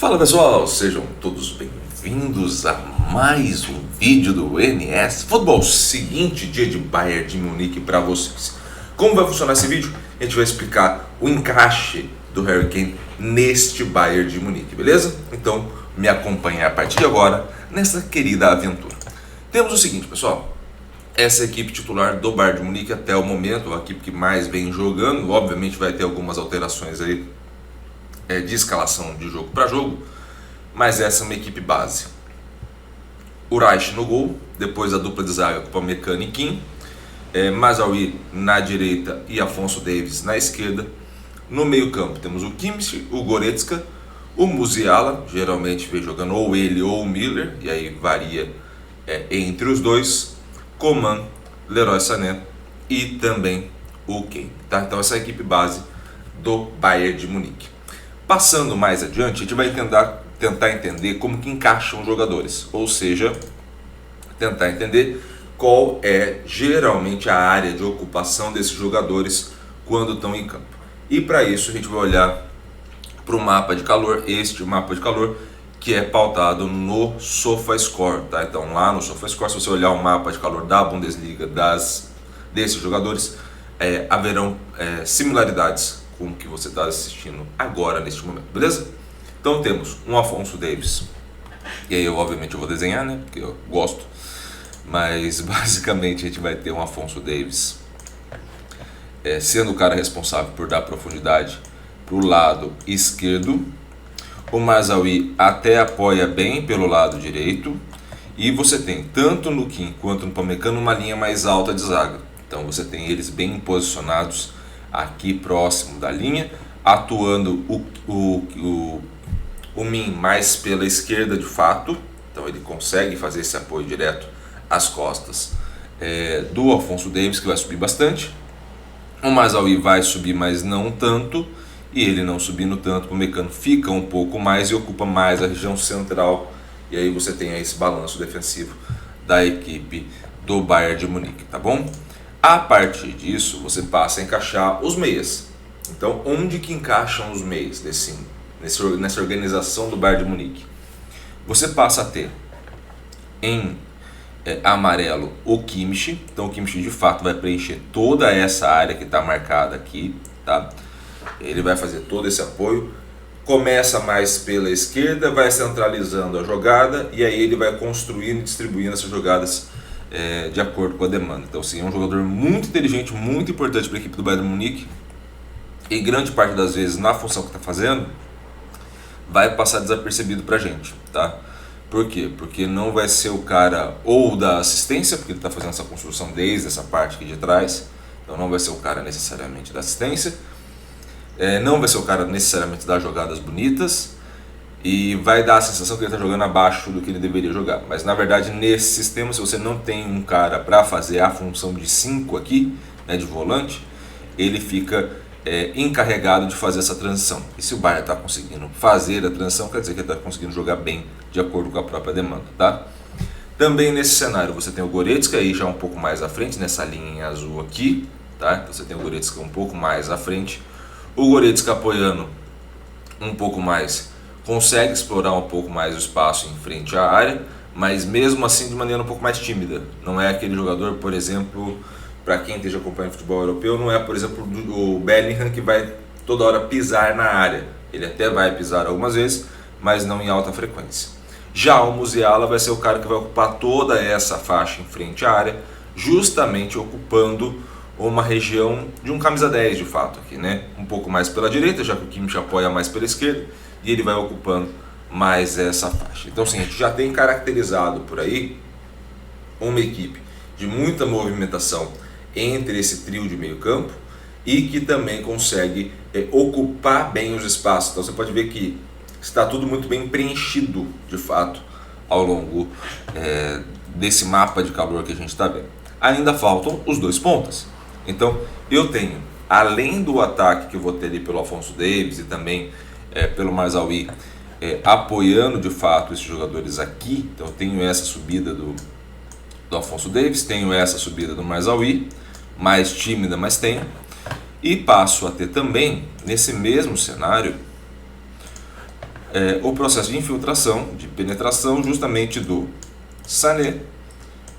Fala pessoal, sejam todos bem-vindos a mais um vídeo do NS Futebol. Seguinte dia de Bayern de Munique para vocês. Como vai funcionar esse vídeo? A gente vai explicar o encaixe do Harry Kane neste Bayern de Munique, beleza? Então me acompanhe a partir de agora nessa querida aventura. Temos o seguinte, pessoal. Essa é a equipe titular do Bayern de Munique até o momento, a equipe que mais vem jogando. Obviamente vai ter algumas alterações aí de escalação de jogo para jogo, mas essa é uma equipe base. O Reich no gol, depois a dupla de zaga com o Upamecano e Kim, Mazraoui na direita e Afonso Davies na esquerda. No meio campo temos o Kimmich, o Goretzka, o Musiala, geralmente vem jogando ou ele ou o Miller, e aí varia entre os dois, Coman, Leroy Sané e também o Kane. Tá? Então essa é a equipe base do Bayern de Munique. Passando mais adiante, a gente vai tentar entender como que encaixam os jogadores, ou seja, tentar entender qual é geralmente a área de ocupação desses jogadores quando estão em campo. E para isso a gente vai olhar para o mapa de calor, este mapa de calor que é pautado no SofaScore, tá? Então lá no SofaScore, se você olhar o mapa de calor da Bundesliga desses jogadores, haverão similaridades com o que você está assistindo agora neste momento, beleza? Então temos um Afonso Davies, e aí obviamente eu vou desenhar, né, porque eu gosto, mas basicamente a gente vai ter um Afonso Davies sendo o cara responsável por dar profundidade para o lado esquerdo. O Mazraoui até apoia bem pelo lado direito, e você tem tanto no Kim quanto no Upamecano uma linha mais alta de zaga, então você tem eles bem posicionados aqui próximo da linha, atuando o Min mais pela esquerda de fato, então ele consegue fazer esse apoio direto às costas do Afonso Davies, que vai subir bastante. O Mazraoui vai subir, mas não tanto, e ele não subindo tanto, o Upamecano fica um pouco mais e ocupa mais a região central, e aí você tem esse balanço defensivo da equipe do Bayern de Munique, tá bom? A partir disso, você passa a encaixar os meias. Então, onde que encaixam os meias nessa organização do Bayern de Munique? Você passa a ter em amarelo o Kimmich. Então, o Kimmich de fato vai preencher toda essa área que está marcada aqui, tá? Ele vai fazer todo esse apoio. Começa mais pela esquerda, vai centralizando a jogada, e aí ele vai construindo e distribuindo essas jogadas de acordo com a demanda. Então, sim, é um jogador muito inteligente, muito importante para a equipe do Bayern de Munique, e grande parte das vezes na função que está fazendo vai passar desapercebido para a gente, tá? Por quê? Porque não vai ser o cara ou da assistência, porque ele está fazendo essa construção desde essa parte aqui de trás, então não vai ser o cara necessariamente da assistência, não vai ser o cara necessariamente das jogadas bonitas, e vai dar a sensação que ele está jogando abaixo do que ele deveria jogar. Mas na verdade, nesse sistema, se você não tem um cara para fazer a função de 5 aqui, né, de volante, ele fica encarregado de fazer essa transição. E se o Bayern está conseguindo fazer a transição, quer dizer que ele está conseguindo jogar bem de acordo com a própria demanda, tá? Também nesse cenário você tem o Goretzka aí já um pouco mais à frente, nessa linha em azul aqui, tá? Então você tem o Goretzka um pouco mais à frente. O Goretzka apoiando um pouco mais, consegue explorar um pouco mais o espaço em frente à área, mas mesmo assim de maneira um pouco mais tímida. Não é aquele jogador, por exemplo, para quem esteja acompanhando futebol europeu, não é, por exemplo, o Bellingham, que vai toda hora pisar na área. Ele até vai pisar algumas vezes, mas não em alta frequência. Já o Musiala vai ser o cara que vai ocupar toda essa faixa em frente à área, justamente ocupando uma região de um camisa 10 de fato aqui, né? Um pouco mais pela direita, já que o Kimmich apoia mais pela esquerda, e ele vai ocupando mais essa faixa. Então, sim, a gente já tem caracterizado por aí uma equipe de muita movimentação entre esse trio de meio campo, e que também consegue ocupar bem os espaços. Então você pode ver que está tudo muito bem preenchido de fato ao longo desse mapa de calor que a gente está vendo. Ainda faltam os dois pontas. Então eu tenho, além do ataque que eu vou ter ali pelo Afonso Davies e também pelo Mazraoui apoiando de fato esses jogadores aqui, então eu tenho essa subida do Afonso Davies, tenho essa subida do Mazraoui, mais tímida, mas tenho, e passo a ter também, nesse mesmo cenário, o processo de infiltração, de penetração, justamente do Sané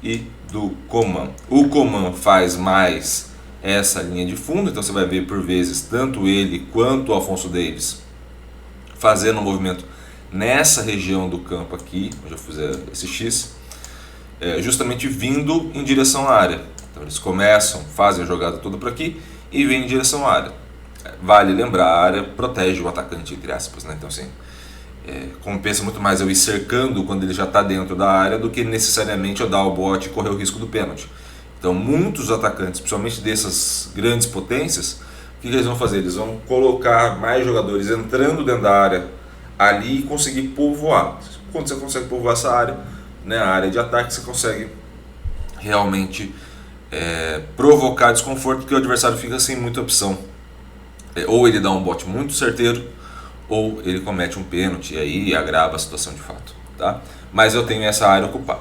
e do Coman. O Coman faz mais essa linha de fundo, então você vai ver por vezes tanto ele quanto o Alphonso Davies fazendo um movimento nessa região do campo aqui, onde eu fiz esse X, justamente vindo em direção à área. Então eles começam, fazem a jogada toda por aqui e vêm em direção à área. Vale lembrar, a área protege o atacante, entre aspas, né? Então assim, compensa muito mais eu ir cercando quando ele já está dentro da área do que necessariamente eu dar o bote e correr o risco do pênalti. Então muitos atacantes, principalmente dessas grandes potências, o que eles vão fazer? Eles vão colocar mais jogadores entrando dentro da área ali e conseguir povoar. Quando você consegue povoar essa área, né, a área de ataque, você consegue realmente provocar desconforto, porque o adversário fica sem muita opção. Ou ele dá um bote muito certeiro, ou ele comete um pênalti e aí agrava a situação de fato, tá? Mas eu tenho essa área ocupada.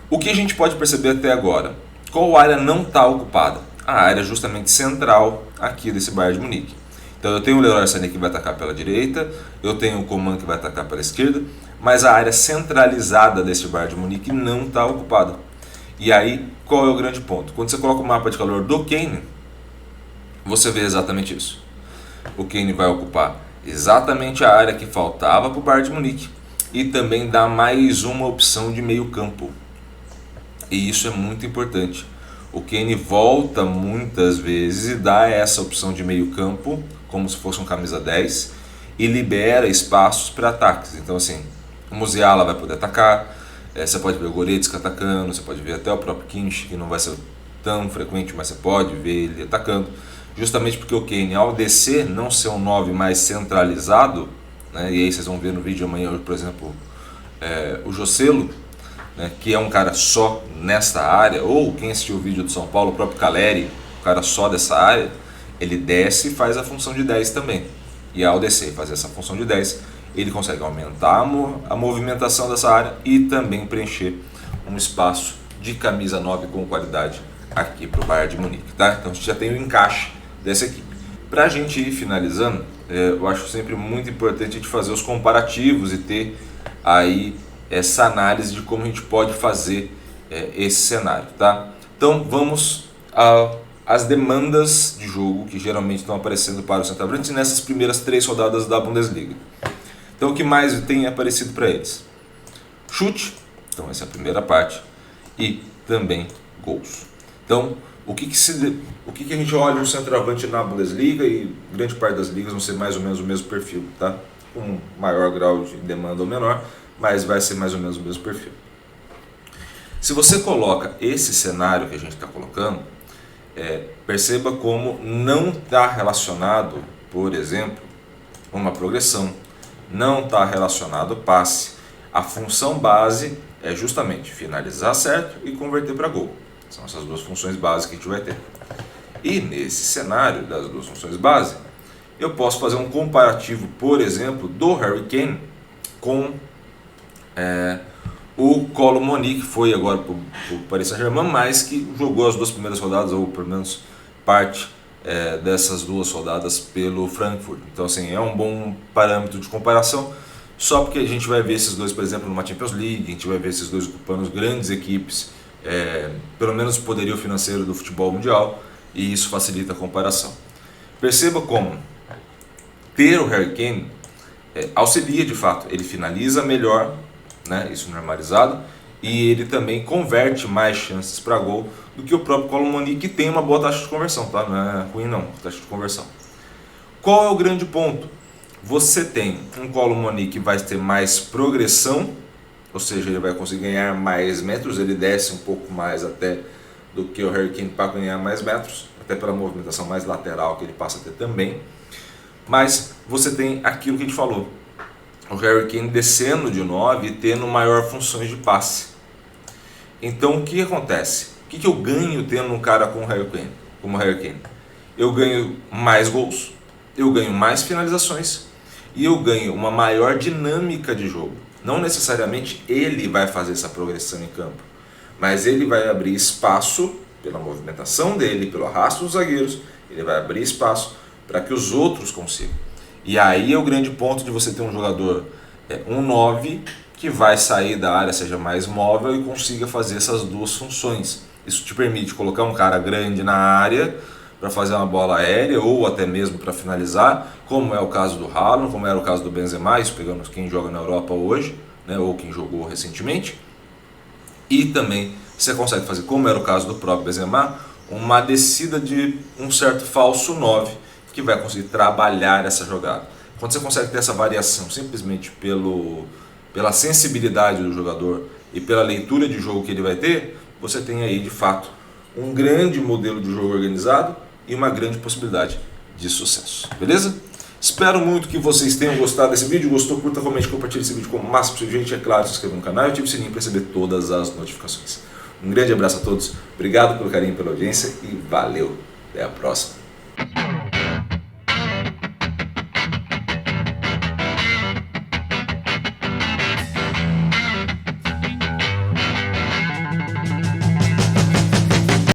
O que a gente pode perceber até agora? Qual área não está ocupada? A área justamente central aqui desse Bayern de Munique. Então eu tenho o Leroy Sané que vai atacar pela direita, eu tenho o Coman que vai atacar pela esquerda, mas a área centralizada desse Bayern de Munique não está ocupada. E aí, qual é o grande ponto? Quando você coloca o mapa de calor do Kane, você vê exatamente isso. O Kane vai ocupar exatamente a área que faltava para o Bayern de Munique e também dá mais uma opção de meio campo. E isso é muito importante. O Kane volta muitas vezes e dá essa opção de meio campo, como se fosse um camisa 10, e libera espaços para ataques. Então assim, o Musiala vai poder atacar, você pode ver o Goretzka atacando, você pode ver até o próprio Kimmich, que não vai ser tão frequente, mas você pode ver ele atacando. Justamente porque o Kane, ao descer, não ser um 9 mais centralizado, né, e aí vocês vão ver no vídeo amanhã, por exemplo, o Joselu, né, que é um cara só nesta área, ou quem assistiu o vídeo do São Paulo, o próprio Caleri, um cara só dessa área, ele desce e faz a função de 10 também. E ao descer e fazer essa função de 10, ele consegue aumentar a movimentação dessa área e também preencher um espaço de camisa 9 com qualidade aqui para o Bayern de Munique, tá? Então a gente já tem o encaixe dessa equipe. Para a gente ir finalizando, eu acho sempre muito importante a gente fazer os comparativos e ter aí essa análise de como a gente pode fazer esse cenário, tá? Então vamos às demandas de jogo que geralmente estão aparecendo para os centroavantes nessas primeiras 3 rodadas da Bundesliga. Então o que mais tem aparecido para eles? Chute, então essa é a primeira parte, e também gols. Então o que a gente olha no centroavante na Bundesliga, e grande parte das ligas vão ser mais ou menos o mesmo perfil, tá? Com maior grau de demanda ou menor, mas vai ser mais ou menos o mesmo perfil. Se você coloca esse cenário que a gente está colocando, perceba como não está relacionado, por exemplo, uma progressão, não está relacionado ao passe. A função base é justamente finalizar certo e converter para gol. São essas duas funções básicas que a gente vai ter. E nesse cenário das duas funções base, eu posso fazer um comparativo, por exemplo, do Harry Kane com o Kolo Muani, que foi agora para o Paris Saint-Germain, mas que jogou as 2 primeiras rodadas, ou pelo menos parte dessas 2 rodadas pelo Frankfurt. Então assim, é um bom parâmetro de comparação, só porque a gente vai ver esses dois, por exemplo, numa Champions League, a gente vai ver esses dois ocupando grandes equipes, pelo menos o poderio financeiro do futebol mundial, e isso facilita a comparação. Perceba como ter o Harry Kane auxilia de fato, ele finaliza melhor, né, isso normalizado, e ele também converte mais chances para gol do que o próprio Kolo Muani, que tem uma boa taxa de conversão, tá? Não é ruim não, taxa de conversão. Qual é o grande ponto? Você tem um Kolo Muani que vai ter mais progressão, ou seja, ele vai conseguir ganhar mais metros, ele desce um pouco mais até do que o Harry Kane para ganhar mais metros, até pela movimentação mais lateral que ele passa a ter também. Mas você tem aquilo que a gente falou, o Harry Kane descendo de 9 e tendo maior funções de passe. Então o que acontece? O que eu ganho tendo um cara como o Harry Kane? Eu ganho mais gols, eu ganho mais finalizações e eu ganho uma maior dinâmica de jogo. Não necessariamente ele vai fazer essa progressão em campo, mas ele vai abrir espaço pela movimentação dele, pelo arrasto dos zagueiros, ele vai abrir espaço para que os outros consigam. E aí é o grande ponto de você ter um jogador um 9 que vai sair da área, seja mais móvel e consiga fazer essas duas funções. Isso te permite colocar um cara grande na área para fazer uma bola aérea ou até mesmo para finalizar, como é o caso do Haaland, como era o caso do Benzema, isso pegando quem joga na Europa hoje, né, ou quem jogou recentemente. E também você consegue fazer, como era o caso do próprio Benzema, uma descida de um certo falso 9 que vai conseguir trabalhar essa jogada. Quando você consegue ter essa variação simplesmente pela sensibilidade do jogador e pela leitura de jogo que ele vai ter, você tem aí de fato um grande modelo de jogo organizado e uma grande possibilidade de sucesso. Beleza? Espero muito que vocês tenham gostado desse vídeo. Gostou? Curta, comente, compartilhe esse vídeo com o máximo de gente. É claro, se inscreva no canal e ative o sininho para receber todas as notificações. Um grande abraço a todos. Obrigado pelo carinho e pela audiência e valeu. Até a próxima.